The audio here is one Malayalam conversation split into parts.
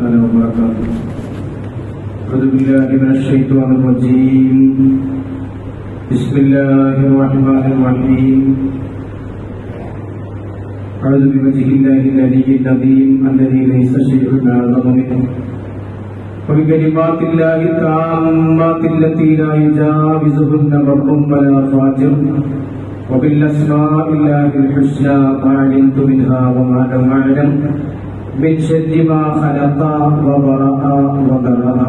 وبركاته. أعوذ بالله من الشيطان الرجيم. بسم الله الرحمن الرحيم. أعوذ بوجه الله العلي العظيم الذي ليس شيء أعظم منه وبكلمات الله التامات التي لا يجاوزهن بر ولا فاجر وبالأسماء الله الحسنى ما علمت منها وما لم أعلم من شر ما خلق وبرأ وبرأ.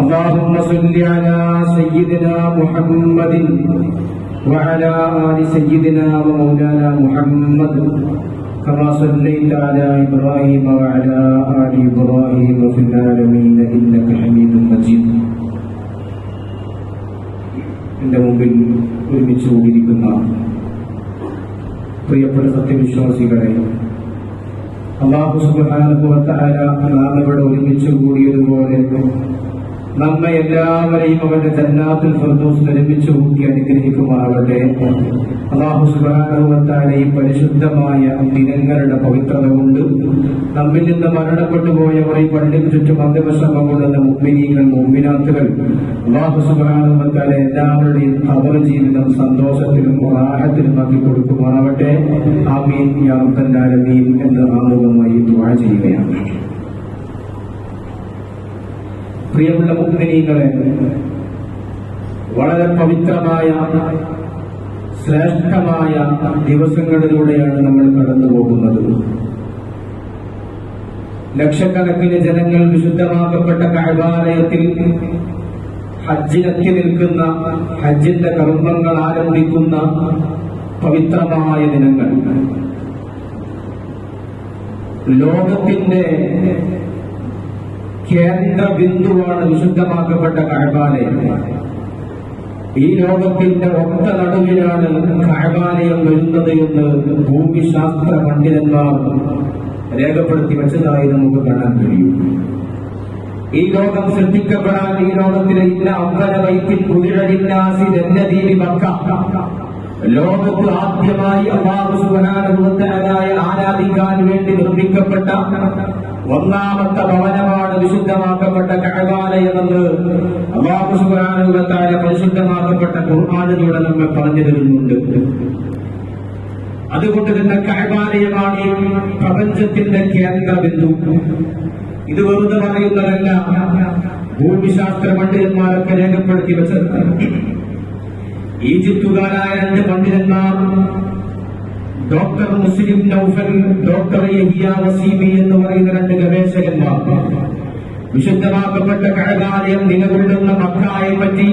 اللهم صل على سيدنا محمد وعلى آل سيدنا ومولانا محمد كما صليت على إبراهيم وعلى آل إبراهيم في العالمين إنك حميد مجيد. എന്റെ മുമ്പിൽ ഒരുമിച്ച് കൂടിയിരിക്കുന്ന പ്രിയപ്പെട്ട സത്യവിശ്വാസികളെ, അല്ലാഹു സുബ്ഹാനഹു വ തആല നാം ഇവിടെ ഒരുമിച്ച് കൂടിയതുപോലെ നമ്മെ എല്ലാവരെയും അവന്റെ ജന്നാത്തുൽ ഫിർദൗസിൽ ഒരുമിച്ച് കൂട്ടി അനുഗ്രഹിക്കുമാറാവട്ടെ. അല്ലാഹു സുബ്ഹാനഹു വ തആല ഈ പരിശുദ്ധമായ ദിനങ്ങളുടെ പവിത്രത കൊണ്ട് നമ്മിൽ നിന്ന് മരണപ്പെട്ടു പോയവർ, ഈ പള്ളിക്ക് ചുറ്റും അന്ത്യവിശ്രമം കൊള്ളുന്ന മുഅ്മിനീങ്ങൾ മുഅ്മിനാത്തുകൾ, അല്ലാഹു സുബ്ഹാനഹു വ തആല എല്ലാവരുടെയും ഖബർ ജീവിതം സന്തോഷത്തിലും റാഹത്തിലും ആക്കി കൊടുക്കുമാറാവട്ടെ. ആമീൻ യാ റബ്ബൽ ആലമീൻ എന്ന് ആമുഖമായി ദുആ ചെയ്യുകയാണ്. പ്രിയമുള്ള മുഅ്മിനീങ്ങളെ, വളരെ പവിത്രമായ ശ്രേഷ്ഠമായ ദിവസങ്ങളിലൂടെയാണ് നമ്മൾ കടന്നു പോകുന്നത്. ലക്ഷക്കണക്കിന് ജനങ്ങൾ വിശുദ്ധമാക്കപ്പെട്ട കഅബാലയത്തിൽ ഹജ്ജിനെത്തി നിൽക്കുന്ന, ഹജ്ജിന്റെ കർമ്മങ്ങൾ ആരംഭിക്കുന്ന പവിത്രമായ ദിനങ്ങൾ. ലോകത്തിന്റെ കേന്ദ്ര ബിന്ദുവാണ് വിശുദ്ധമാക്കപ്പെട്ട കഅബാലയം. ഈ ലോകത്തിന്റെ ഒത്ത നടുവിലാണ് കഅബാലയം വരുന്നത് എന്ന് ഭൂമിശാസ്ത്ര പണ്ഡിതന്മാർ രേഖപ്പെടുത്തി വെച്ചതായി നമുക്ക് കാണാൻ കഴിയും. ഈ ലോകം സൃഷ്ടിക്കപ്പെടാൻ, ഈ ലോകത്തിലെ ഇന്ന അവല വൈത്തിൽ കുതിരടിന്നാസി രന്നദീപി മക്ക, ലോകത്ത് ആദ്യമായി അല്ലാഹു സുബ്ഹാനഹു വ തആലയെ ആരാധിക്കാൻ വേണ്ടി നിർമ്മിക്കപ്പെട്ട ഒന്നാമത്തെ ഭവനമാണ് വിശുദ്ധമാക്കപ്പെട്ട കഅബാലയമെന്ന് അല്ലാഹു സുബ്ഹാനഹു വ തആല പരിശുദ്ധമാക്കപ്പെട്ട ഖുർആനിലൂടെ നമ്മെ പറഞ്ഞു തരുന്നുണ്ട്. അതുകൊണ്ട് തന്നെ കഅബാലയമാണ് ഈ പ്രപഞ്ചത്തിന്റെ കേന്ദ്ര ബിന്ദു. ഇത് വെറുതെ പറയുന്നതല്ല, ഭൂമിശാസ്ത്ര പണ്ഡിതന്മാരൊക്കെ രേഖപ്പെടുത്തി വെച്ചത്. ഈജിപ്തുകാരായ രണ്ട് പണ്ഡിതന്മാർ, ഡോക്ടർ മുസ്ലിം നൗഫൽ, ഡോക്ടർ യഹിയ വസീമി എന്ന് പറയുന്ന രണ്ട് ഗവേഷകന്മാർ വിശുദ്ധമാക്കപ്പെട്ട കഅബാലയം നിലകൊള്ളുന്ന മക്കയെ പറ്റി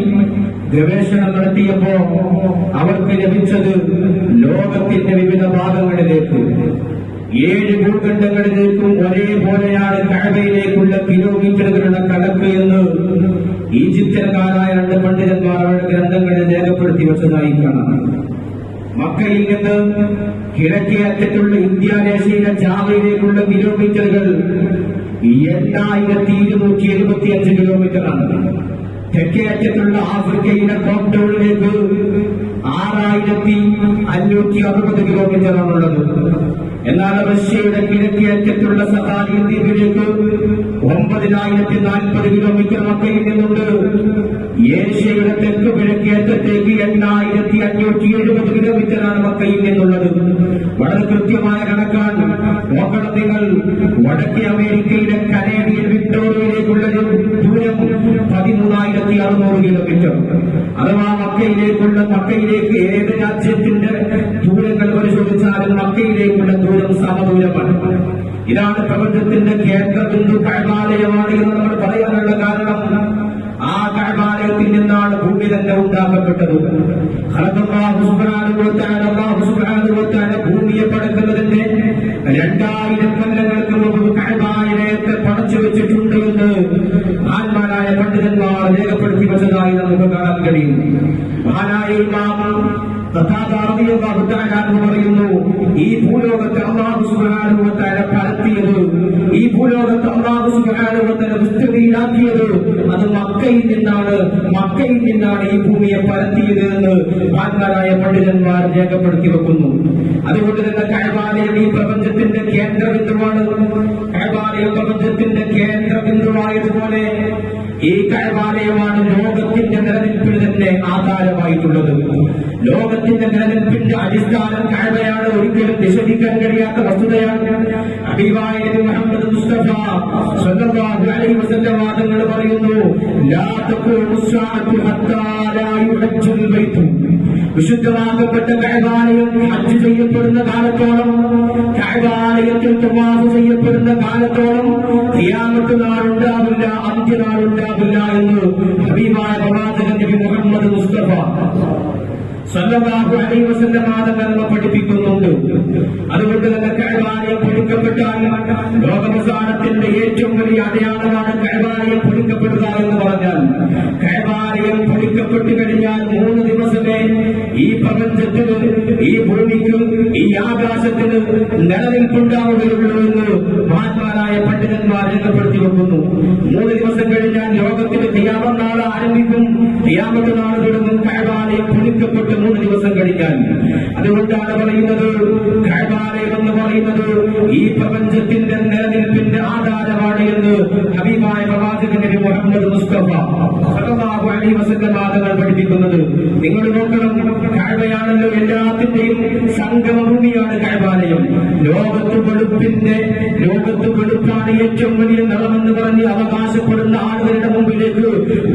ഗവേഷണം നടത്തിയപ്പോ അവർക്ക് ലഭിച്ചത് ലോകത്തിന്റെ വിവിധ ഭാഗങ്ങളിലേക്ക്, 7 ഭൂഖണ്ഡങ്ങളിലേക്കും ഒരേപോലെയാണ് കഅബയിലേക്കുള്ള കിലോമീറ്ററുകളുടെ കണക്ക് എന്ന് ഈജിപ്ഷ്യൻകാരായ രണ്ട് പണ്ഡിതന്മാർ അവരുടെ ഗ്രന്ഥങ്ങളിൽ രേഖപ്പെടുത്തി വെച്ചതായി കാണാം. മക്കയിൽ നിന്ന് കിഴക്കേ അറ്റത്തുള്ള ഇന്ത്യാദേശീയ ജാവയിലേക്കുള്ള കിലോമീറ്ററുകൾ 8275 കിലോമീറ്ററാണ്. തെക്കേ അറ്റത്തുള്ള ആഫ്രിക്കയിലെ കോപ്ടൗണിലേക്ക് 6560 കിലോമീറ്ററാണുള്ളത്. എന്നാൽ റഷ്യയുടെ കിഴക്കേ അറ്റത്തുള്ള സഹാലിയൻ ദ്വീപിലേക്ക് 9040 കിലോമീറ്റർ മക്കയിൽ നിന്നുണ്ട്. ഏഷ്യയുടെ തെക്ക് കിഴക്കേ അറ്റത്തേക്ക് 8570 കിലോമീറ്ററാണ് മക്കയിൽ നിന്നുള്ളത്. വളരെ കൃത്യമായ കണക്കാണ്. നോക്കണം നിങ്ങൾ, വടക്കേ അമേരിക്കയിലെ കനേഡിയൻ വിക്ടോറിയയിലേക്കുള്ള ദൂരം 13600 കിലോമീറ്റർ. അഥവാ മക്കയിലേക്ക് ഏത് രാജ്യത്തിന്റെ ദൂരങ്ങൾ പരിശോധിച്ചാലും മക്കയിലേക്കുള്ള ദൂരം സമദൂരമാണ്. ഇതാണ് പ്രപഞ്ചത്തിന്റെ കേന്ദ്ര ബിന്ദു കഅബാലയമാണ് എന്ന് നമ്മൾ പറയാനുള്ള കാരണം, ആ കഅബാലയത്തിൽ നിന്നാണ് ഭൂമി തന്നെ ഉണ്ടാക്കപ്പെട്ടത്. അല്ലാഹു സുബ്ഹാനഹു വ തആല ഭൂമിയെ പടക്കുന്നതിന്റെ 2000 കൊല്ലങ്ങൾക്ക് മുമ്പ് കഅബാലയത്തെ പടച്ചു വെച്ചിട്ടുണ്ട് എന്ന് മഹാന്മാരായ പണ്ഡിതന്മാർ രേഖപ്പെടുത്തി വെച്ചതായി നമുക്ക് കാണാൻ കഴിയും. മഹാനായ ഇമാം പറയുന്നു, ഈ ഭൂലോകത്തെ അല്ലാഹു സുബ്ഹാനഹു വ തആല പരത്തിയത്, ഈ ഭൂലോകത്തെ അല്ലാഹു സുബ്ഹാനഹു വ തആല വിസ്തൃതിയിലാക്കിയത് അത് മക്കയിൽ നിന്നാണ് ഈ ഭൂമിയെ പരത്തിയത് എന്ന് മഹാന്മാരായ പണ്ഡിതന്മാർ രേഖപ്പെടുത്തി വെക്കുന്നു. അതുകൊണ്ട് തന്നെ കഅബാലയം ഈ പ്രപഞ്ചത്തിന്റെ കേന്ദ്രബിന്ദുവാണ്. കഅബാലയം പ്രപഞ്ചത്തിന്റെ ലോകത്തിന്റെ കേന്ദ്ര ബിന്ദുവായതുപോലെ ഈ കഅബാലയമാണ് ലോകത്തിന്റെ നിലനിൽപ്പിന് തന്നെ ആധാരമായിട്ടുള്ളത്. ലോകത്തിന്റെ നിലനിൽപ്പിന്റെ അടിസ്ഥാനം കഅബയാണ്. ഒരിക്കലും നിഷേധിക്കാൻ കഴിയാത്ത വസ്തുതയാണ്. ഹബീബായ നബി മുഹമ്മദ് മുസ്തഫ സ്വല്ലല്ലാഹു അലൈഹി വസല്ലം തങ്ങൾ പറയുന്നു, ലാ തഖൂമു സ്സാഅതു ഹത്താ ലാ യുഹജ്ജുൽ ബൈത്ത്. വിശുദ്ധമാക്കപ്പെട്ട കഅബാലയം ഹജ്ജ് ചെയ്യപ്പെടുന്ന കാലത്തോളം, കഅബാലയത്തിൽ തവാഫ് ചെയ്യപ്പെടുന്ന കാലത്തോളം ഖിയാമത്ത് നാളുണ്ടാവില്ല, അന്ത്യനാളുണ്ടാവില്ല എന്ന് ഹബീബായ പ്രവാചകൻ നബി മുഹമ്മദ് മുസ്തഫ സല്ലല്ലാഹു അലൈഹി വസല്ലം തങ്ങൾ പഠിപ്പിക്കുന്നുണ്ട്. അതുകൊണ്ട് തന്നെ കഅബാലയം പൊളിക്കപ്പെട്ടാൽ ലോകമസാനത്തിന്റെ ഏറ്റവും വലിയ അടയാളമാണ് കഅബാലയം പൊളിക്കപ്പെടുക എന്ന് പറഞ്ഞാൽ. കഅബാലയം പൊളിക്കപ്പെട്ടു കഴിഞ്ഞാൽ 3 ദിവസമേ ഈ പ്രപഞ്ചത്തിന്, ഈ ഭൂമിക്ക്, ഈ ആകാശത്തിന് നിലനിൽപ്പുണ്ടാവുകയുള്ളൂ എന്ന് മഹാന്മാരായ പണ്ഡിതന്മാർ രേഖപ്പെടുത്തി വെക്കുന്നു. 3 ദിവസം കഴിഞ്ഞാൽ ലോകത്തിന് ഖിയാമത്ത് നാൾ ആരംഭിക്കും. ഖിയാമത്ത് നാൾ തുടങ്ങും കഅബാലയം പൊളിക്കപ്പെട്ട് 3 ദിവസം കഴിഞ്ഞാൽ. അതുകൊണ്ടാണ് പറയുന്നത് കഅബാലയം എന്ന് പറയുന്നത് ഈ പ്രപഞ്ചത്തിന്റെ നിലനിൽപ്പിന്റെ ആധാരമാണ് എന്ന് ഹബീബായ പ്രവാചകൻ നബി മുഹമ്മദ് മുസ്തഫ സല്ലല്ലാഹു അലൈഹി വസല്ലം തങ്ങൾ പഠിപ്പിക്കുന്നത്. നിങ്ങൾ നോക്കണം, കഅബയാണല്ലോ എല്ലാത്തിന്റെയും സംഗമഭൂമിയാണ് കഅബാലയം. ലോകത്ത് വെളുപ്പാണ് ഏറ്റവും വലിയ നിറമെന്ന് പറഞ്ഞ് അവകാശപ്പെടുന്ന ആളുകളുടെ മുമ്പിലേക്ക്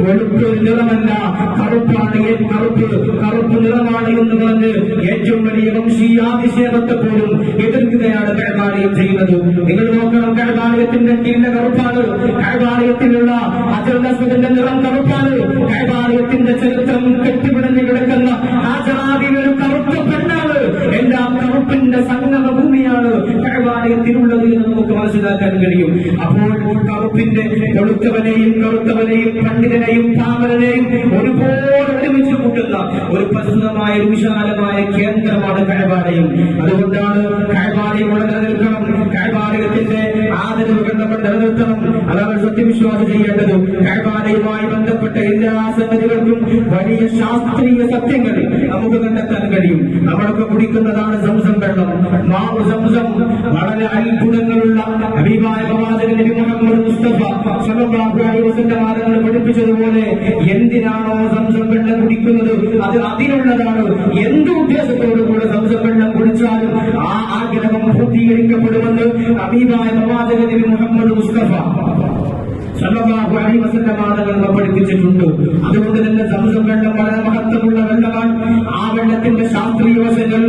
വെളുപ്പ് നിറമല്ല, കറുപ്പാണ്, കറുപ്പ് നിറമാണ് എന്ന് പറഞ്ഞ് ഏറ്റവും വലിയ വംശീയാതിശയത്തെ പോലും എതിർക്കുകയാണ് കഅബാലയം ചെയ്യുന്നത്. നിങ്ങൾ നോക്കണം, കഅബാലയത്തിന്റെ കീഴിലെ കറുപ്പാണ്, കഅബാലയത്തിലുള്ള അജർദസ്വത്തിന്റെ നിറം കറുപ്പാണ്, കഅബാലയത്തിന്റെ ചരിത്രം കെട്ടിപിടഞ്ഞു കിടക്കുന്ന ഹാജറാബി ഒരു കറുത്ത പെണ്ണാണ്. എല്ലാം കറുപ്പിന്റെ സംഗമഭൂമിയാണ് കഅബാലയത്തിലുള്ളത് എന്ന് നമുക്ക് മനസ്സിലാക്കാൻ കഴിയും. അപ്പോൾ കറുപ്പിന്റെ വെളുത്തവനെയും കറുത്തവനെയും പണ്ഡിതനെയും പാമരനെയും ഒരുപോലെ ഒരുമിച്ച് കൂട്ടുന്ന ഒരു പ്രസിദ്ധമായ വിശാലമായ കേന്ദ്രമാണ് കഅബാലയം. അതുകൊണ്ടാണ് കഅബാലയം നിലനിൽക്കണം, കഅബാലയത്തിന്റെ ആദരവുകൾ നമ്മൾ നിലനിർത്തണം. അതാണ് സത്യവിശ്വാസം ചെയ്യേണ്ടത്. കഅബാലയുമായി ബന്ധപ്പെട്ട എല്ലാ സംഗതികൾക്കും വലിയ ശാസ്ത്രീയ സത്യങ്ങൾ നമുക്ക് കണ്ടെത്താൻ കഴിയും. നമ്മളൊക്കെ കുടിക്കുന്നതാണ് സംസം വെള്ളം, മാവു സംസം. വളരെ അത്ഭുതങ്ങളുള്ള ഹബീബായ പ്രവാചകൻ നബി മുഹമ്മദ് മുസ്തഫ സല്ലല്ലാഹു അലൈഹി വസല്ലം തങ്ങൾ പഠിപ്പിച്ചതുപോലെ എന്തിനാണോ സംസം വെള്ളം കുടിക്കുന്നത് അത് അതിനുള്ളതാണ്. എന്ത് ഉദ്ദേശത്തോടുകൂടെ സംസം വെള്ളം കുടിച്ചാലും ആ ആഗ്രഹം പൂർത്തീകരിക്കപ്പെടുമെന്ന് ഹബീബായ പ്രവാചകൻ നബി മുഹമ്മദ് മുസ്തഫ സല്ലല്ലാഹു അലൈഹി വസല്ലം തങ്ങൾ പഠിപ്പിച്ചിട്ടുണ്ട്. അതുകൊണ്ട് തന്നെ സംസം വെള്ളം വളരെ മഹത്വമുള്ള വെള്ളമാണ്. ആ വെള്ളത്തിന്റെ ശാസ്ത്രീയ വശങ്ങൾ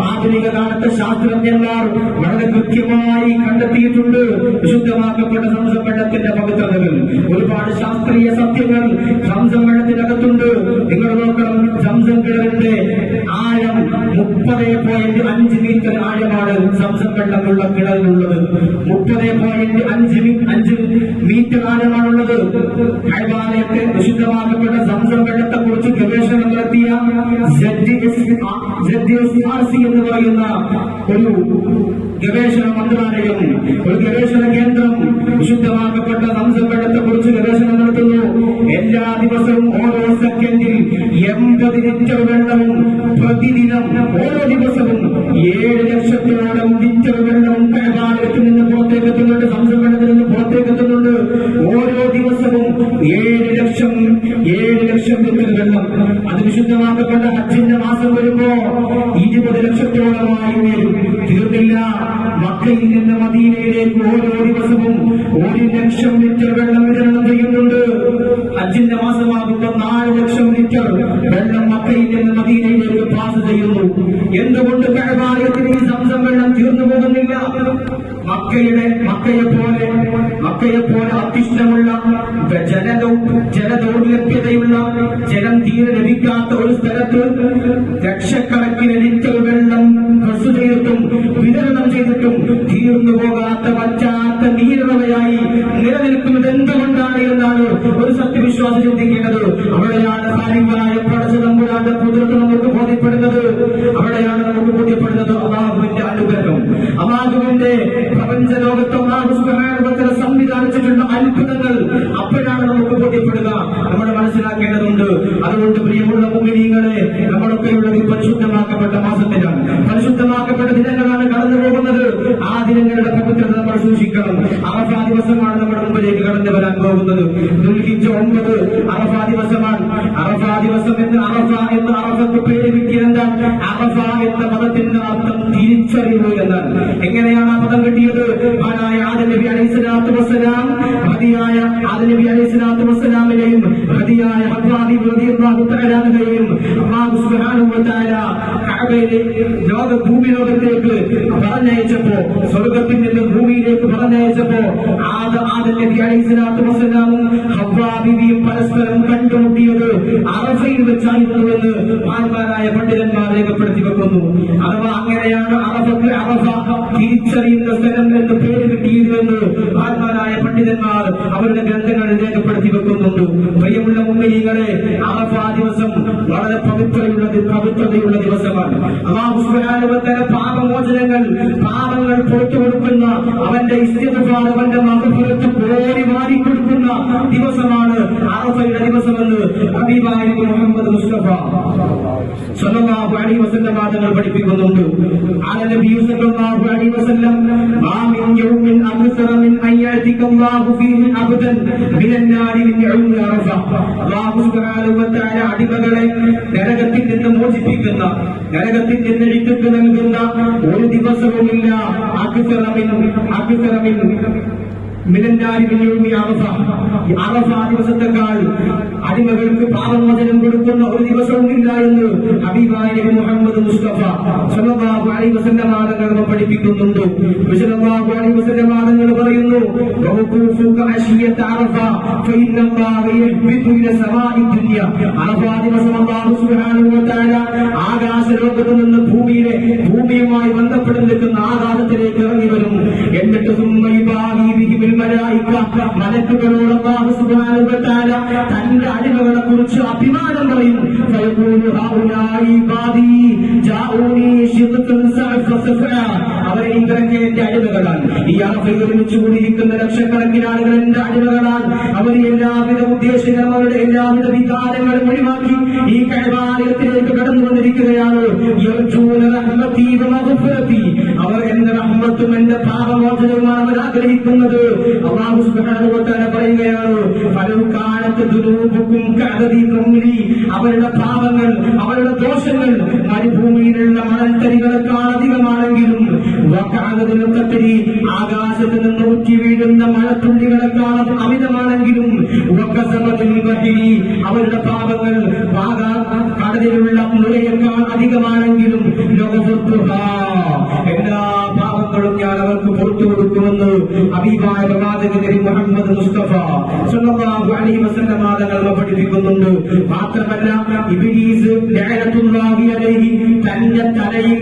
ആധുനിക കാലത്തെ ശാസ്ത്രജ്ഞന്മാർ വളരെ കൃത്യമായി കണ്ടെത്തിയിട്ടുണ്ട്. വിശുദ്ധമാക്കപ്പെട്ട സംസം വെള്ളത്തിന്റെ പവിത്രതകൾ, ഒരുപാട് ശാസ്ത്രീയ സത്യങ്ങൾ സംസം വെള്ളത്തിനകത്തുണ്ട്. നിങ്ങൾ നോക്കണം, സംസം കിണറിന്റെ ആഴം 30.5 മീറ്റർ ആഴമാണ് സംസം വെള്ളമുള്ള കിണറിലുള്ളത്. 30.5 മീറ്റർ ആഴമാണുള്ളത്. കഅബാലയത്തെ വിശുദ്ധമാക്കപ്പെട്ട സംസം വെള്ളത്തെ കുറിച്ച് ഗവേഷണം നടത്തിയ ZSRC എന്ന് പറയുന്ന ഒരു ഗവേഷണ മന്ത്രാലയം, ഒരു ഗവേഷണ കേന്ദ്രം വിശുദ്ധമാക്കപ്പെട്ട സംസം വെള്ളത്തെ കുറിച്ച് ഗവേഷണം നടത്തുന്നു. എല്ലാ ദിവസവും ഓരോ സെക്കൻഡിൽ 80 ലിറ്റർ വെള്ളവും പ്രതിദിനം ഓരോ ദിവസവും 7 ലക്ഷത്തോളം ലിറ്റർ വെള്ളവും കഅബാലയത്തിൽ നിന്ന് പുറത്തേക്ക് എത്തുന്നുണ്ട്, സംസം വെള്ളത്തിൽ നിന്ന് പുറത്തേക്ക് എത്തുന്നുണ്ട്. ഓരോ ദിവസവും 7 ലക്ഷം ലിറ്റർ വെള്ളം. അത് വിശുദ്ധമാക്കപ്പെട്ട ഹജ്ജിന്റെ മാസം വരുമ്പോ 20 ലക്ഷത്തോളമായി വരും. തീർന്നില്ല, മക്കയിൽ നിന്ന് മദീനയിലേക്ക് ഓരോ ദിവസവും 1 ലക്ഷം ലിറ്റർ വെള്ളം വിതരണം ചെയ്യുന്നുണ്ട്. ഹജ്ജിന്റെ മാസമാകുമ്പോൾ 4 ലക്ഷം ലിറ്റർ വെള്ളം മക്കയിൽ നിന്ന് മദീനയിലേക്ക് പാസ് ചെയ്യുന്നു. എന്തുകൊണ്ട് കഅബാലയത്തിന് ഈ സംസം വെള്ളം തീർന്നു പോകുന്നില്ല? മക്കയെ പോലെ അത്യുഷ്ണമുള്ള ജലദൗർലഭ്യതയുള്ള ജലം തീരെ ലഭിക്കാത്ത ഒരു സ്ഥലത്ത് ലക്ഷക്കണക്കിന് ലിറ്റർ വെള്ളം ഹ്രസ്വ ചെയ്തിട്ടും വിതരണം ചെയ്തിട്ടും തീർന്നു പോകാത്ത പറ്റാത്ത നീരുറവയായി നിലനിൽക്കുന്നത് എന്തുകൊണ്ടാണ് എന്നാണ് ഒരു സത്യവിശ്വാസം ചിന്തിക്കേണ്ടത്. അവിടെയാണ് കാര്യമായ പടച്ചതമ്പുരാന്റെ കുതിർത്ത് നമുക്ക് ബോധ്യപ്പെടുന്നത്. അവിടെയാണ് നമുക്ക് ബോധ്യപ്പെടുന്നത് അല്ലാഹുവിന്റെ അനുഗ്രഹം, അല്ലാഹുവിന്റെ പ്രപഞ്ച ലോകത്ത് അല്ലാഹു സുബ്ഹാനഹു വ തആല സംവിധാനിച്ചിട്ടുള്ള അത്ഭുതങ്ങൾ. അപ്പോഴാണ് നമുക്ക് ബോധ്യപ്പെടുക. നമ്മൾ മനസ്സിലാക്കേണ്ടതുണ്ട്. അതുകൊണ്ട് പ്രിയമുള്ള മുഅ്മിനീങ്ങളെ, നമ്മളൊക്കെയുള്ളത് പരിശുദ്ധമാക്കപ്പെട്ട മാസത്തിലാണ്, പരിശുദ്ധമാക്കപ്പെട്ട ദിനങ്ങളാണ് കടന്നു പോകുന്നത്. ആ ആ ദിനങ്ങളുടെ പവിത്രത നമ്മൾ സൂക്ഷിക്കണം. അറഫാ ദിവസമാണ് നമ്മുടെ മുമ്പിലേക്ക് കടന്നു വരാൻ പോകുന്നത്. ദുൽഹിജ്ജ 9 അറഫാ ദിവസമാണ്. അറഫാ ദിവസം എന്ന് അറഫക്ക് പേര് കിട്ടിയത് എന്താണ്? അറഫ എന്ന പദത്തിന്റെ അർത്ഥം തിരിച്ചറിവ് എന്നാണ്. എങ്ങനെയാണ് ആ പദം കിട്ടിയത്? മഹാനായ ആദം നബി അലൈഹിസ്സലാത്തു വസ്സലാം മഹദിയായ ആദം നബി അലൈഹിസ്സലാത്തു വസ്സലാമിനെയും മഹദിയായ ഹവ്വാ റളിയല്ലാഹു തആല അൻഹയെയും അല്ലാഹു സുബ്ഹാനഹു വ തആല കഅബയിലെ ഭൂമി ലോകത്തേക്ക് പറഞ്ഞയച്ചപ്പോ, സ്വർഗ്ഗത്തിൽ നിന്ന് ഭൂമിയിലേക്ക് പറഞ്ഞയച്ചപ്പോ ആദം നബി അലൈഹിസ്സലാത്തു വസ്സലാമും ഹവ്വാ ബീവിയും പരസ്പരം കണ്ടുമുട്ടിയത് അറഫയിൽ വെച്ചായിരുന്നുവെന്ന് മഹാന്മാരായ പണ്ഡിതന്മാർ രേഖപ്പെടുത്തി വെക്കുന്നു. അഥവാ അങ്ങനെയാണ് അറഫക്ക് അറഫ തിരിച്ചറിയുന്ന സ്ഥലം എന്ന് പേര് കിട്ടിയിരുന്നെന്ന് മഹാന്മാരായ പണ്ഡിതന്മാർ അവരുടെ ഗ്രന്ഥങ്ങളിൽ രേഖപ്പെടുത്തി വെക്കുന്നുണ്ട്. പ്രിയമുള്ള മുഅ്മിനീങ്ങളെ, അറഫ ദിവസം വളരെ പവിത്രതയുള്ള ദിവസമാണ്. അല്ലാഹു സുബ്ഹാനഹു വ തആല പാപങ്ങൾ പുറത്തു കൊടുക്കുന്ന, അവന്റെ ഇസ്തിഗ്ഫാർ, അവന്റെ മഗ്ഫിറത്ത് കോരി വാരി കൊടുക്കുന്ന ദിവസമാണ് അറഫയുടെ ദിവസമെന്ന് ഹബീബായ മുഹമ്മദ് മുസ്തഫ സല്ലല്ലാഹു അലൈഹി വസല്ലം തങ്ങൾ പഠിപ്പിക്കുന്നുണ്ട്. അല നബി സല്ലല്ലാഹു അലൈഹി വസല്ലം മാ മിൻ യൗമിൻ അക്സറ മിൻ അയ്യാതിക അല്ലാഹു ഫീഹി അബദൻ മിനൻ നാരി മിൻ യൗമി അറഫ. അല്ലാഹു സുബ്ഹാനഹു വ തആല അടിമകളെ നരകത്തിൽ നിന്ന് മോചിപ്പിക്കുന്ന, നരകത്തിൽ നിന്ന് രക്ഷയ്ക്ക് നൽകുന്ന ഒരു ദിവസവുമില്ല അക്സറ മിൻ അറഫ ദിവസത്തെക്കാൾ അടിമകൾക്ക് പാപമോചനം കൊടുക്കുന്ന ഒരു ദിവസവുമില്ല എന്ന് ഹബീബായ നബി മുഹമ്മദ് മുസ്തഫ സല്ലല്ലാഹു അലൈഹി വസല്ലം തങ്ങൾ പഠിപ്പിക്കുന്നുണ്ട്. സല്ലല്ലാഹു അലൈഹി വസല്ലം തങ്ങൾ പറയുന്നു, വഖൂഫുക അശിയത അറഫ ഫഇന്നല്ലാഹ യഹ്ബിതു ഇല സമാഇ ദുനിയ. അറഫ ദിവസം അല്ലാഹു സുബ്ഹാനഹു വ തആല ആകാശലോകത്ത് നിന്ന് ഭൂമിയുമായി ബന്ധപ്പെട്ട് നിൽക്കുന്ന ആകാശത്തിലേക്ക് ഇറങ്ങി വരും. എന്നിട്ട് മലക്കുകളോട് അല്ലാഹു സുബ്ഹാനഹു വ തആല തന്റെ അടിമകളെ കുറിച്ച് അഭിമാനം പറയും. അവരെ ഇവരൊക്കെ എന്റെ അടിമകളാണ്. ഈ അറഫയിൽ ഒരുമിച്ചുകൂടിയിരിക്കുന്ന ലക്ഷക്കണക്കിന് ആളുകൾ എന്റെ അടിമകളാണ്. അവർ എല്ലാവിധ ഉദ്ദേശങ്ങളും അവരുടെ എല്ലാവിധ വികാരങ്ങളും ഒഴിവാക്കി ഈ കഅബാലയത്തിലേക്ക് കടന്നു വന്നിരിക്കുകയാണ്. അവർ എന്റെ റഹ്മത്തും എന്റെ പാപമോചനവുമാണ് അവർ ആഗ്രഹിക്കുന്നത്. അല്ലാഹു സുബ്ഹാനഹു വ തആല പറയുകയാണ്, ഫലൗകാനത് ദുനൂബുകും കഅദദി ഖംലി. അവരുടെ പാപങ്ങൾ, അവരുടെ ദോഷങ്ങൾ മരുഭൂമിയിലുള്ള മണൽത്തരികളെക്കാൾ അധികമാണെങ്കിലും, വകഅദദിൽ ഖത്രി ആകാശത്ത് നിന്ന് ഉറ്റി വീഴുന്ന മഴത്തുള്ളികളെക്കാൾ അമിതമാണെങ്കിലും, വകസബദിൽ ബഹരി അവരുടെ പാപങ്ങൾ കടലിലുള്ള നുരയേക്കാൾ അധികമാണെങ്കിലും, എല്ലാ പാപങ്ങളും ഞാൻ അവർക്ക് പുറത്തു കൊടുക്കുമെന്ന് ഹബീബായ പ്രവാചകൻ നബി മുഹമ്മദ് മുസ്തഫ സല്ലല്ലാഹു അലൈഹി വസല്ലം തങ്ങൾ പഠിപ്പിക്കുന്നുണ്ട്. മാത്രമല്ല, ഇബ്ലീസ് ലഅനത്തുല്ലാഹി അലൈഹി തന്റെ തലയിൽ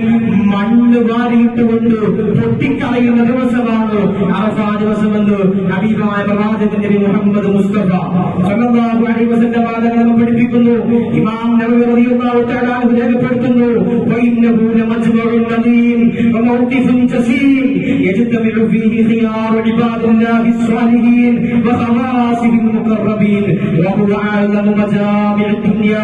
മണ്ണ് വാരിയിട്ടുകൊണ്ട് പൊട്ടിക്കളയുന്ന ദിവസമാണ് അറഫാ ദിവസമെന്ന് ഹബീബായ പ്രവാചകൻ നബി മുഹമ്മദ് മുസ്തഫ സല്ലല്ലാഹു അലൈഹി വസല്ലം തങ്ങൾ പഠിപ്പിക്കുന്നു. ഇമാം നവവി റളിയല്ലാഹു തആല രേഖപ്പെടുത്തുന്നു, വഇന്നഹു ലമജ്മഉൻ നദീം വമൗഖിഫുൻ ജസീം യജ്തമിഉ ഫീഹി ഖിയാറു ഇബാദില്ലാഹി സ്വാലിഹീൻ വഖവാസിബിൽ മുഖറബീൻ വഹുവ അഅലമു മജാമിഉ ദുനിയ.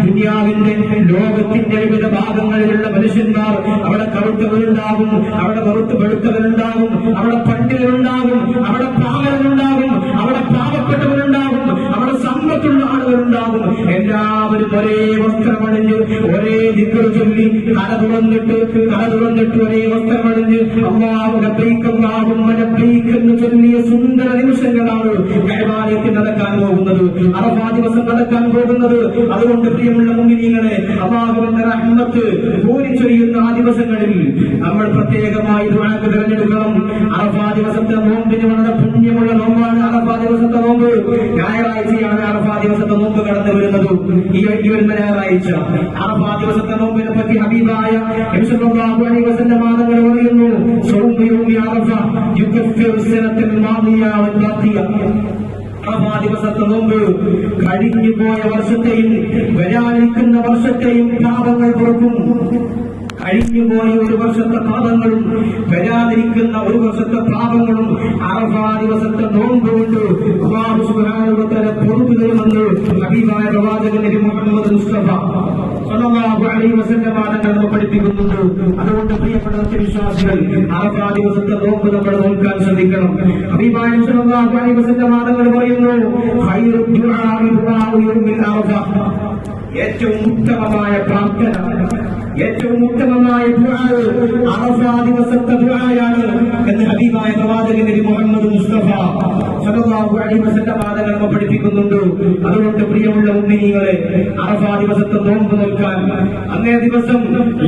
ദുനിയാവിന്റെ ലോകത്തിന്റെ വിവിധ ഭാഗങ്ങളിലുള്ള മനുഷ്യന്മാർ, അവിടെ കറുത്തവരുണ്ടാകും, അവിടെ കറുത്ത് വെളുത്തവരുണ്ടാകും, അവിടെ പണ്ഡിതരുണ്ടാകും, അവിടെ പാവങ്ങളുണ്ടാകും, അവിടെ പാവപ്പെട്ടവരുണ്ടാകും, അവിടെ സമ്പത്തുള്ള ആളുകളുണ്ടാകും. എല്ലാവരും ഒരേ വസ്ത്രമണിഞ്ഞ് ഒരേ ദിക്ർ ചൊല്ലി കല തുറന്നിട്ട് ഒരേ വസ്ത്രമണിഞ്ഞ് അല്ലാഹു ലബ്ബൈക അല്ലാഹുമ്മ ലബ്ബൈക എന്ന് ചൊല്ലിയ സുന്ദര നിമിഷങ്ങളാണ് കഅബാലയത്തിൽ നടക്കാൻ പോകുന്നത്, അറഫാ ദിവസം നടക്കാൻ പോകുന്നത്. അതുകൊണ്ട് പ്രിയമുള്ള മുഅ്മിനീങ്ങളെ, അല്ലാഹുവിന്റെ റഹ്മത്ത് കോരിച്ചൊരിയുന്ന ആ ദിവസങ്ങളിൽ നമ്മൾ പ്രത്യേകമായി ദുആക്ക് തിരഞ്ഞെടുക്കണം. അറഫാ ദിവസത്തെ നോമ്പിന് വളരെ പുണ്യമുള്ള നോമ്പാണ് അറഫാ ദിവസത്തെ നോമ്പ്. ഞായറാഴ്ചയാണ് അറഫാ ദിവസത്തെ നോമ്പ് കടന്നു വരുന്നത്. ഈ വരുന്ന ഞായറാഴ്ച അറഫാ ദിവസത്തെ നോമ്പിനെ പറ്റി ഹബീബായ നബി സല്ലല്ലാഹു അലൈഹി വസല്ലം തങ്ങൾ പറയുന്നു, സൗമു യൗമി അറഫ യുകഫിറു സനത്തൽ മാദിയ വൽ ബാഖിയ. അറഫാ ദിവസത്തെ നോമ്പ് കഴിഞ്ഞു പോയ വർഷത്തെയും വരാനിരിക്കുന്ന വർഷത്തെയും പാപങ്ങൾ പൊറുക്കും. കഴിഞ്ഞുപോയ ഒരു വർഷത്തെ പാപങ്ങളും വരാതിരിക്കുന്ന ഒരു വർഷത്തെ പാപങ്ങളും അറഫാ ദിവസത്തെ നോമ്പ് കൊണ്ട് അല്ലാഹു സുബ്ഹാനഹു വ തആല പൊറുത്തു തരുമെന്ന് ഹബീബ ഹബീബായ പ്രവാചകൻ നബി മുഹമ്മദ് മുസ്തഫ സല്ലല്ലാഹു അലൈഹി വസല്ലം തങ്ങൾ പഠിപ്പിക്കുന്നുണ്ട്. അതുകൊണ്ട് പ്രിയപ്പെട്ട സത്യവിശ്വാസികൾ, അറഫാ ദിവസത്തെ നോമ്പ് നമ്മൾ നോക്കാൻ ശ്രദ്ധിക്കണം. ഹബീബായ സല്ലല്ലാഹു അലൈഹി വസല്ലം തങ്ങൾ പറയുന്നു, ഖൈറു ദുആഇ ദുആഉ യൗമിൽ അറഫ, ഏറ്റവും ഉത്തമമായ പ്രാർത്ഥന, ഏറ്റവും ഉത്തമമായ ദുആ അറഫാ ദിവസത്തെ ദുആയാണ് എന്ന് ഹബീബായ പ്രവാചകൻ നബി മുഹമ്മദ് മുസ്തഫ സല്ലല്ലാഹു അലൈഹി വസല്ലം തങ്ങൾ പഠിപ്പിക്കുന്നുണ്ട്. അതുകൊണ്ട് പ്രിയമുള്ള മുഅ്മിനീങ്ങളെ, അറഫാ ദിവസത്തെ നോമ്പ് നോക്കാൻ, അന്നേ ദിവസം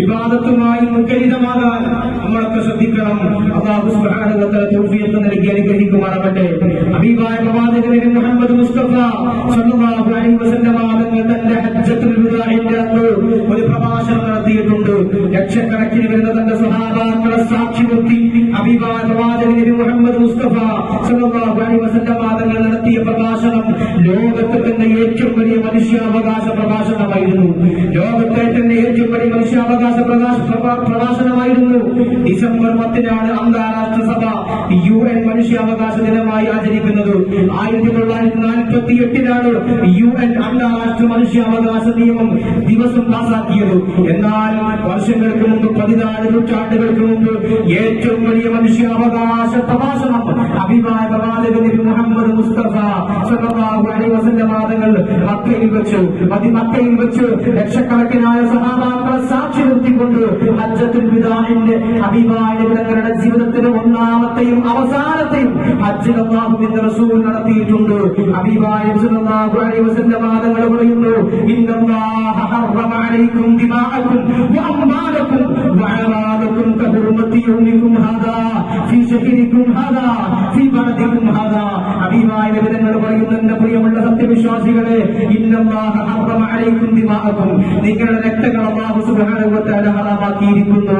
ഇബാദത്തുമായി മുഖരിതമാകാൻ നമ്മളൊക്കെ ശ്രദ്ധിക്കണം. അല്ലാഹു സുബ്ഹാനഹു വ തആല തൗഫീഖ് നൽകി അനുഗ്രഹിക്കുമാറാകട്ടെ. ഹബീബായ പ്രവാചകൻ നബി മുഹമ്മദ് മുസ്തഫ സല്ലല്ലാഹു അലൈഹി വസല്ലം തങ്ങൾ തന്റെ ഹജ്ജത്തുൽ വിദാഇന്റെ അന്ന് ഒരു പ്രഭാഷണം നടത്തിയിട്ടുണ്ട്. ലക്ഷക്കണക്കിന് വരുന്ന തന്റെ സ്വഹാബാക്കളെ സാക്ഷി നിർത്തി ഹബീബായ പ്രവാചകൻ നബി മുഹമ്മദ് മുസ്തഫ സല്ലല്ലാഹു അലൈഹി വസല്ലം തങ്ങൾ നടത്തിയ പ്രഭാഷണം ലോകത്തെ തന്നെ ഏറ്റവും വലിയ മനുഷ്യാവകാശ പ്രഭാഷണമായിരുന്നു. ലോകത്തെ തന്നെ ഏറ്റവും വലിയ മനുഷ്യാവകാശ പ്രഭാഷണമായിരുന്നു. ഡിസംബർ 10-നാണ് അന്താരാഷ്ട്ര സഭ UN മനുഷ്യാവകാശ ദിനമായി ആചരിക്കുന്നത്. 1948-ലാണ് UN അന്താരാഷ്ട്ര മനുഷ്യാവകാശ നിയമം ദിവസം പാസാക്കിയത്. എന്നാൽ വർഷങ്ങൾക്ക് മുമ്പ്, 14 നൂറ്റാണ്ടുകൾക്ക് മുമ്പ് ഏറ്റവും വലിയ മനുഷ്യാവകാശ പ്രഭാഷണം ഹബീബായ പ്രവാചകൻ നബി മുഹമ്മദ് മുസ്തഫ സല്ലല്ലാഹു അലൈഹി വസല്ലം തങ്ങൾ മക്കയിൽ വെച്ച് ലക്ഷക്കണക്കിനായ സഹാബാക്കളെ സാക്ഷി നിർത്തിക്കൊണ്ട് ഹജ്ജത്തുൽ വിദാഇന്റെ ഹബീബായ തങ്ങളുടെ ജീവിതത്തിലെ ഒന്നാമത്തെയും അവസാനത്തെയും ഹജ്ജ് അല്ലാഹുവിന്റെ റസൂൽ നടത്തിയിട്ടുണ്ട്. ഹബീബായ സല്ലല്ലാഹു അലൈഹി വസല്ലം തങ്ങൾ പറയുന്നു, ഇന്നല്ലാഹ ഹറമ അലൈക്കും ദിമാഅക്കും വഅംവാലക്കും വഅറാദക്കും കഹുർമത്തി യൗമിക്കും ഹാദാ ഫീ ശഹരിക്കും ഹാദാ ഫീ ബലദിക്കും ഹാദാ. ഹബീബായ തങ്ങൾ പറയുന്നു, എന്റെ പ്രിയമുള്ള സത്യവിശ്വാസികളെ, ഇന്നല്ലാഹ ഹറമ അലൈക്കും ദിമാഅക്കും, നിങ്ങളുടെ രക്തങ്ങൾ അല്ലാഹു സുബ്ഹാനഹു വ തആല ഹറാമാക്കിയിരിക്കുന്നു.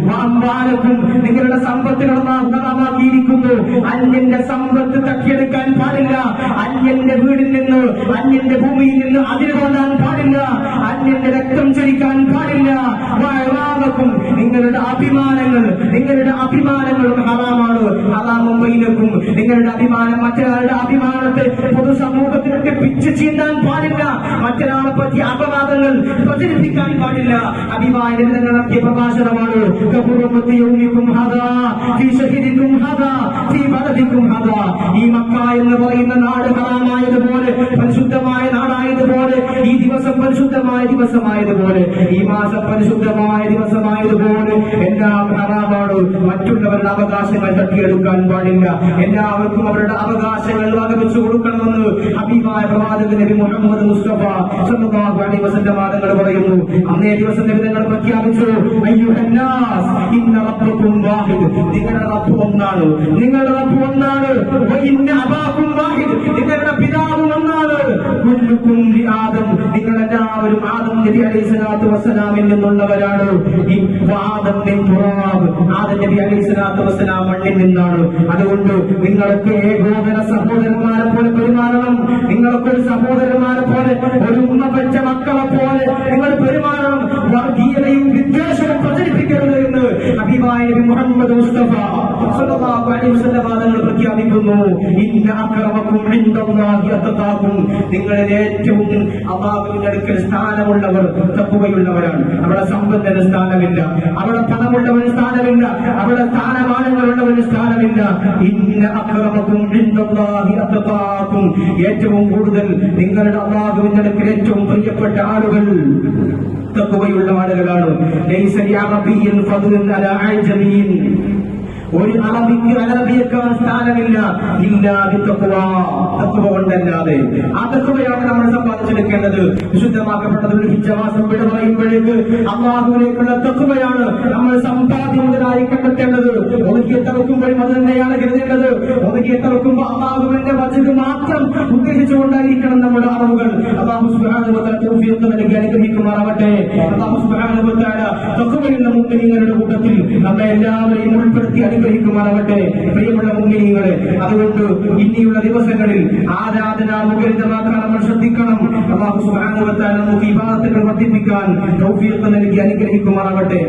വഅംവാലക്കും, നിങ്ങളുടെ സമ്പത്തുകൾ അല്ലാഹു ഹറാമാക്കിയിരിക്കുന്നു. അന്യന്റെ സമ്പത്ത് തട്ടിയെടുക്കാൻ പാടില്ല. അന്യന്റെ വീടിൽ നിന്ന്, അന്യന്റെ ഭൂമിയിൽ നിന്ന് അതിര് തോന്നാൻ പാടില്ല. അന്യന്റെ രക്തം ചൊരിക്കാൻ പാടില്ല. വഅറാദക്കും, നിങ്ങളുടെ അഭിമാനങ്ങളും ഹറാമാണ്. ഹറാമും ബൈനക്കും, നിങ്ങളുടെ അഭിമാനം മറ്റൊരാളുടെ അഭിമാനത്തെ പൊതുസമൂഹത്തിനൊക്കെ പിച്ച് ചീന്താൻ പാടില്ല. മറ്റൊരാളെ പറ്റി അപവാദങ്ങൾ പ്രചരിപ്പിക്കാൻ പാടില്ല. അഭിമാനം നടത്തിയ പ്രഭാഷണമാണ്. ഈ മക്ക എന്ന് പറയുന്ന നാട് ഹറാമായതുപോലെ, പരിശുദ്ധമായ നാടായതുപോലെ, ഈ ദിവസം പരിശുദ്ധമായ ദിവസമായതുപോലെ, ഈ മാസം പരിശുദ്ധമായ ദിവസമായതുപോലെ എല്ലാം ഹറാമാണ്. മറ്റുള്ളവരുടെ അവകാശങ്ങൾ തട്ടിയെടുക്കാൻ പാടില്ല. എല്ലാവർക്കും അവരുടെ അവകാശങ്ങൾ വകവെച്ചു കൊടുക്കണമെന്ന് ഹബീബായ പ്രവാചകൻ നബി മുഹമ്മദ് മുസ്തഫ സല്ലല്ലാഹു അലൈഹി വസല്ലം തങ്ങൾ പറയുന്നു. അന്നേ ദിവസം നബി തങ്ങൾ പ്രഖ്യാപിച്ചു, അയ്യുഹന്നാസ് ഇന്ന റബ്ബക്കും വാഹിദ്, നിങ്ങളുടെ റബ്ബ് ഒന്നാണ്. നിങ്ങളുടെ റബ്ബ് ഒന്നാണ്. വഇന്ന അബാക്കും വാഹിദ്, നിങ്ങളുടെ പിതാവ് ഒന്നാണ്. കുല്ലുക്കും ലി ആദം, നിങ്ങളെല്ലാവരും ആദം നബി അലൈഹിസ്സലാത്തു വസ്സലാമിൽ നിന്നുള്ളവരാണ്. ആദം മിൻ തുറാബ്, ആദം നബി അലൈഹിസ്സലാത്തു വസ്സലാം മണ്ണിൽ നിന്നാണ്. അതുകൊണ്ട് നിങ്ങളൊക്കെ ഏകോദര സഹോദരന്മാരെ പോലെ പെരുമാറണം. നിങ്ങളൊക്കെ ഒരു സഹോദരന്മാരെ പോലെ, ഒരു ഉമ്മ പെറ്റ മക്കളെ പോലെ നിങ്ങൾ പെരുമാറണം. വർഗീയതയും വിദ്വേഷവും പ്രചരിപ്പിക്കരുത് എന്ന് ഹബീബായ നബി മുഹമ്മദ് മുസ്തഫ സല്ലല്ലാഹു അലൈഹി വസല്ലം തങ്ങൾ പ്രഖ്യാപിക്കുന്നു. ഇന്ന അക്രമക്കും ഇൻദല്ലാഹി അത്ഖാക്കും, നിങ്ങളിൽ ഏറ്റവും അല്ലാഹുവിന്റെ അടുക്കൽ സ്ഥാനമുള്ളവർ തഖ്വയുള്ളവരാണ്. അവിടെ സമ്പന്നന് സ്ഥാനമില്ല, അവിടെ പണമുള്ളവന് സ്ഥാനമില്ല, അവിടെ സ്ഥാനമാനങ്ങളുള്ളവന് സ്ഥാനമില്ല. ഇന്ന അക്രമക്കും ഇൻദല്ലാഹി അത്ഖാക്കും, ഏറ്റവും കൂടുതൽ നിങ്ങളുടെ അല്ലാഹുവിന്റെ അടുക്കൽ ഏറ്റവും പ്രിയപ്പെട്ട ആളുകൾ തഖ്വയുള്ള ആളുകളാണ്. ലൈസ ലിഅറബിയ്യിൻ ഫദ്ലുൻ അലാ അഅജമിയ്യിൻ, ഒരു അറബിക്ക് അറബിയേക്കാൾ സ്ഥാനമില്ല. തഖ്വ കൊണ്ടല്ലാതെ. ആ തഖ്വയാണ് നമ്മൾ സമ്പാദിച്ചെടുക്കേണ്ടത്. വിശുദ്ധമാക്കപ്പെട്ട ദുൽഹിജ്ജ മാസം വിട പറയുമ്പോഴേക്ക് അല്ലാഹുവിലേക്കുള്ള തഖ്വയാണ് നമ്മൾ സമ്പാദ്യമുതലായി കണ്ടെത്തേണ്ടത്. ഒതുക്കിയെ തറക്കുമ്പോഴും അത് തന്നെയാണ് കരുതേണ്ടത്. ഒതുക്കിയെ തറക്കുമ്പോൾ അല്ലാഹുവിന്റെ വചനം മാത്രം ഉദ്ദേശിച്ചുകൊണ്ടായിരിക്കണം നമ്മുടെ അറിവുകൾ. അല്ലാഹു സുബ്ഹാനഹു വ തആല തൗഫീഖ് നൽകി അനുഗ്രഹിക്കുമാറാവട്ടെ. അല്ലാഹു സുബ്ഹാനഹു വ തആല തഖ്വയുള്ള മുഅ്മിനീങ്ങളുടെ കൂട്ടത്തിൽ നമ്മെ എല്ലാവരെയും ഉൾപ്പെടുത്തി അനുഗ്രഹിക്കുമാറാവട്ടെ. പ്രിയമുള്ള മുഅ്മിനീങ്ങളെ, അതുകൊണ്ട് ഇനിയുള്ള ദിവസങ്ങളിൽ ആരാധന മുഖരിതമാക്കാൻ നമ്മൾ ശ്രദ്ധിക്കണം. അല്ലാഹു സുബ്ഹാനഹു വ തആല നമുക്ക് ഇബാദത്തുകൾ വർദ്ധിപ്പിക്കാൻ തൗഫീഖ് നൽകി അനുഗ്രഹിക്കുമാറാവട്ടെ.